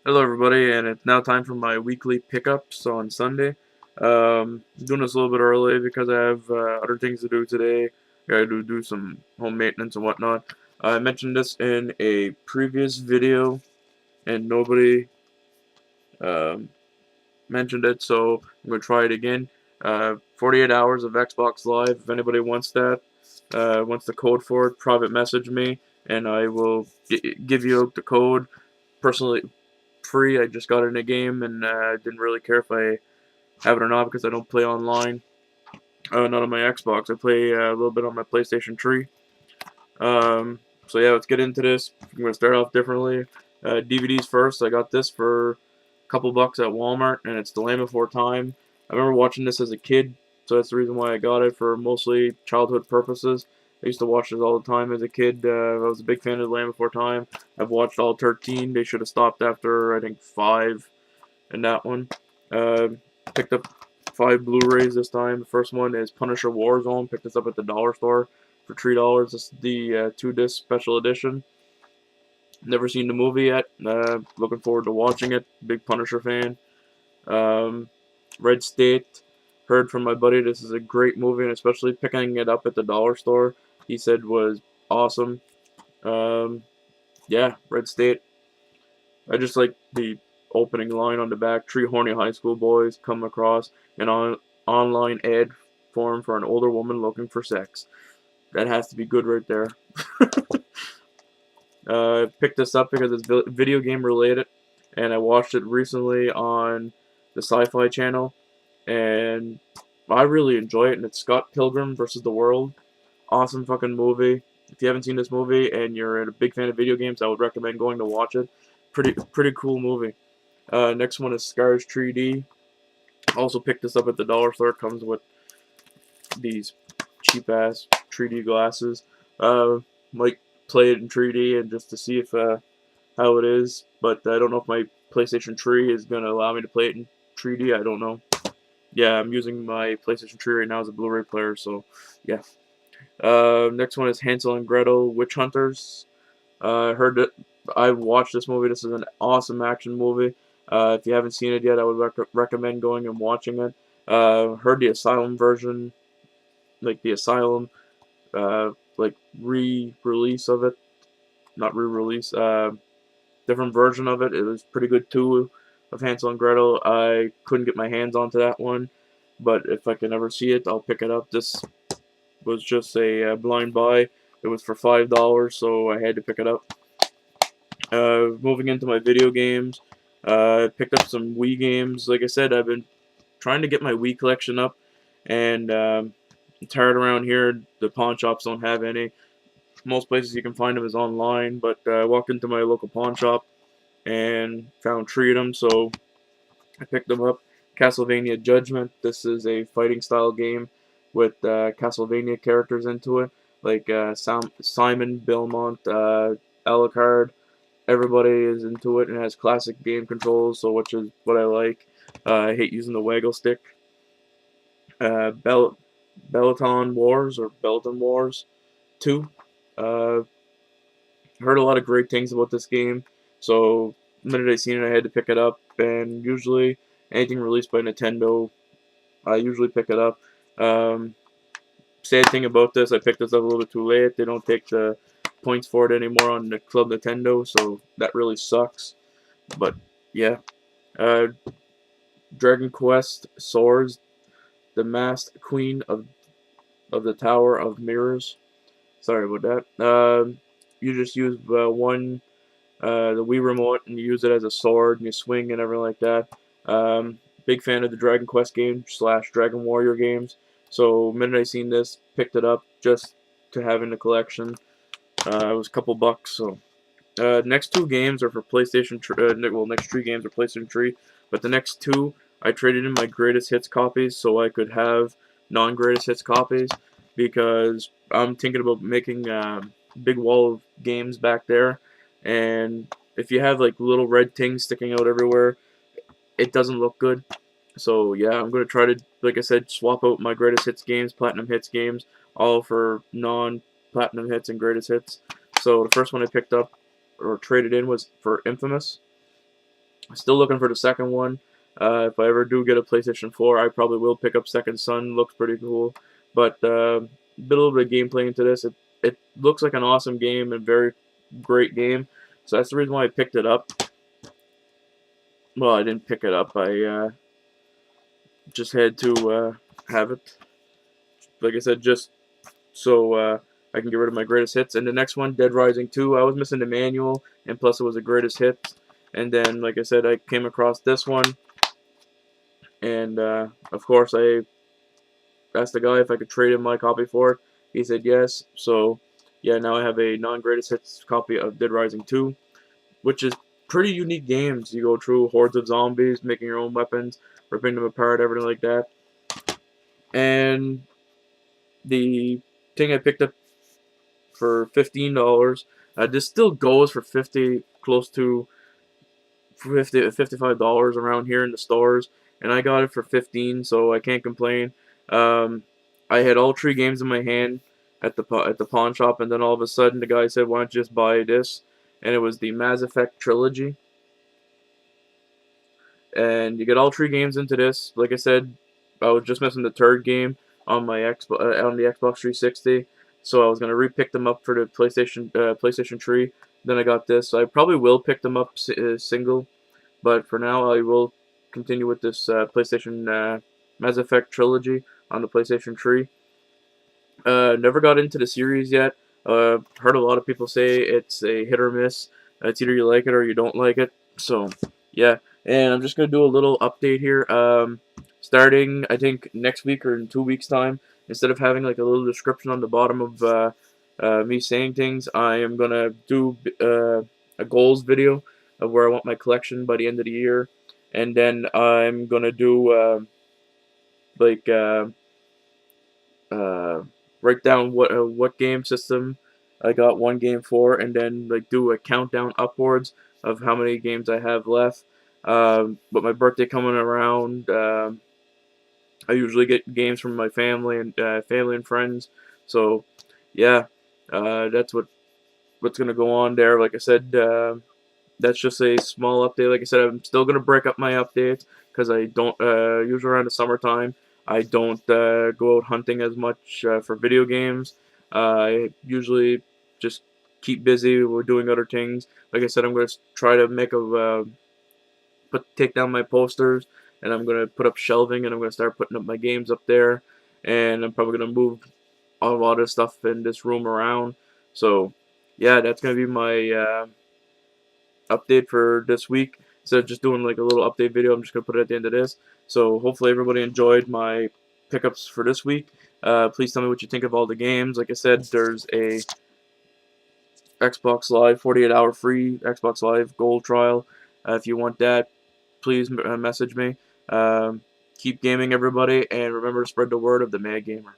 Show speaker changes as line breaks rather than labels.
Hello everybody, and it's now time for my weekly pickups on Sunday. I'm doing this a little bit early because I have other things to do today. Gotta do some home maintenance and whatnot. I mentioned this in a previous video, and nobody um, mentioned it, so I'm gonna try it again. 48 hours of Xbox Live. If anybody wants that, wants the code for it, private message me, and I will give you the code personally free. I just got in a game and didn't really care if I have it or not because I don't play online. Not on my Xbox. I play a little bit on my PlayStation 3. So yeah, let's get into this. I'm gonna start off differently. DVDs first. I got this for a couple bucks at Walmart, and it's The Land Before Time. I remember watching this as a kid, so that's the reason why I got it, for mostly childhood purposes. I used to watch this all the time as a kid. I was a big fan of The Land Before Time. I've watched all 13. They should have stopped after, I think, 5 in that one. Uh, Picked up 5 Blu-rays this time. The first one is Punisher Warzone. Picked this up at the dollar store for $3. This is the 2-disc special edition. Never seen the movie yet. Looking forward to watching it. Big Punisher fan. Um, Red State. Heard from my buddy this is a great movie, and especially picking it up at the dollar store, he said was awesome. Um, yeah, Red State. I just like the opening line on the back. Three horny high school boys come across an online ad form for an older woman looking for sex. That has to be good right there. I picked this up because it's video game related, and I watched it recently on the Sci-Fi Channel, and I really enjoy it. And it's Scott Pilgrim versus the World. Awesome fucking movie. If you haven't seen this movie and you're a big fan of video games, I would recommend going to watch it. Pretty cool movie. Next one is Scars 3D. Also picked this up at the dollar store. It comes with these cheap ass 3D glasses. Might play it in 3D and just to see if how it is, but I don't know if my PlayStation 3 is gonna allow me to play it in 3D. I don't know. Yeah, I'm using my PlayStation 3 right now as a Blu-ray player, so yeah. Next one is Hansel and Gretel Witch Hunters. Heard that I watched this movie. This is an awesome action movie. If you haven't seen it yet, I would recommend going and watching it. Heard the Asylum version, like the Asylum, like re-release of it, not re-release, different version of it. It was pretty good too. Of Hansel and Gretel, I couldn't get my hands onto that one, but if I can ever see it, I'll pick it up. This was just a blind buy. It was for $5, so I had to pick it up. Moving into my video games, I picked up some Wii games. Like I said, I've been trying to get my Wii collection up, and I'm tired around here. The pawn shops don't have any. Most places you can find them is online, but I walked into my local pawn shop and found three of them, so I picked them up. Castlevania Judgment. This is a fighting style game with Castlevania characters into it, like Simon, Belmont, Alucard. Everybody is into it and has classic game controls, so which is what I like. I hate using the waggle stick. Bellaton Wars or Belton Wars 2. Uh, Heard a lot of great things about this game, so the minute I seen it, I had to pick it up. And usually, anything released by Nintendo, I usually pick it up. Um, Sad thing about this, I picked this up a little bit too late. They don't take the points for it anymore on the Club Nintendo, so that really sucks. But yeah, uh, Dragon Quest Swords, the Masked Queen of the Tower of Mirrors. Sorry about that. You just use the Wii remote, and you use it as a sword, and you swing and everything like that. Big fan of the Dragon Quest game / Dragon Warrior games. So the minute I seen this, picked it up just to have in the collection. It was a couple bucks. So next two games are for PlayStation. Well, next three games are PlayStation 3, but the next two I traded in my greatest hits copies so I could have non-greatest hits copies because I'm thinking about making a big wall of games back there, and if you have like little red things sticking out everywhere, it doesn't look good. So yeah, I'm gonna try to, like I said, swap out my greatest hits games, platinum hits games, all for non-platinum hits and greatest hits. So the first one I picked up or traded in was for Infamous. Still looking for the second one. If I ever do get a PlayStation 4, I probably will pick up Second Son. Looks pretty cool. But a little bit of gameplay into this. It looks like an awesome game and very great game. So that's the reason why I picked it up. Well, I didn't pick it up. I just had to have it. Like I said, just so I can get rid of my greatest hits. And the next one, Dead Rising 2, I was missing the manual, and plus it was a greatest hits. And then, like I said, I came across this one, and of course I asked the guy if I could trade him my copy for it. He said yes. So yeah, now I have a non-greatest hits copy of Dead Rising 2, which is pretty unique games. You go through hordes of zombies, making your own weapons, ripping them apart, everything like that. And the thing I picked up for $15. This still goes for 50, close to 50, $55 around here in the stores, and I got it for 15, so I can't complain. I had all three games in my hand at the pawn shop, and then all of a sudden the guy said, "Why don't you just buy this?" And it was the Mass Effect trilogy, and you get all three games into this. Like I said, I was just missing the third game on my on the Xbox 360, so I was gonna repick them up for the PlayStation 3. Then I got this. So I probably will pick them up single, but for now I will continue with this PlayStation Mass Effect trilogy on the PlayStation 3. Never got into the series yet. Heard a lot of people say it's a hit or miss. It's either you like it or you don't like it. So yeah, and I'm just gonna do a little update here. Starting I think next week or in 2 weeks time, instead of having like a little description on the bottom of me saying things, I am gonna do a goals video of where I want my collection by the end of the year, and then I'm gonna do like. Uh, write down what game system I got one game for, and then like do a countdown upwards of how many games I have left. But my birthday coming around, I usually get games from my family and friends. So yeah, that's what's gonna go on there. Like I said, that's just a small update. Like I said, I'm still gonna break up my updates because I don't usually around the summertime. I don't go out hunting as much for video games. I usually just keep busy with doing other things. Like I said, I'm gonna try to make take down my posters, and I'm gonna put up shelving, and I'm gonna start putting up my games up there, and I'm probably gonna move a lot of stuff in this room around. So yeah, that's gonna be my update for this week. Instead of just doing like a little update video, I'm just gonna put it at the end of this. So hopefully everybody enjoyed my pickups for this week. Please tell me what you think of all the games. Like I said, there's a Xbox Live 48-hour free Xbox Live Gold trial. If you want that, please message me. Keep gaming, everybody, and remember to spread the word of the Mad Gamer.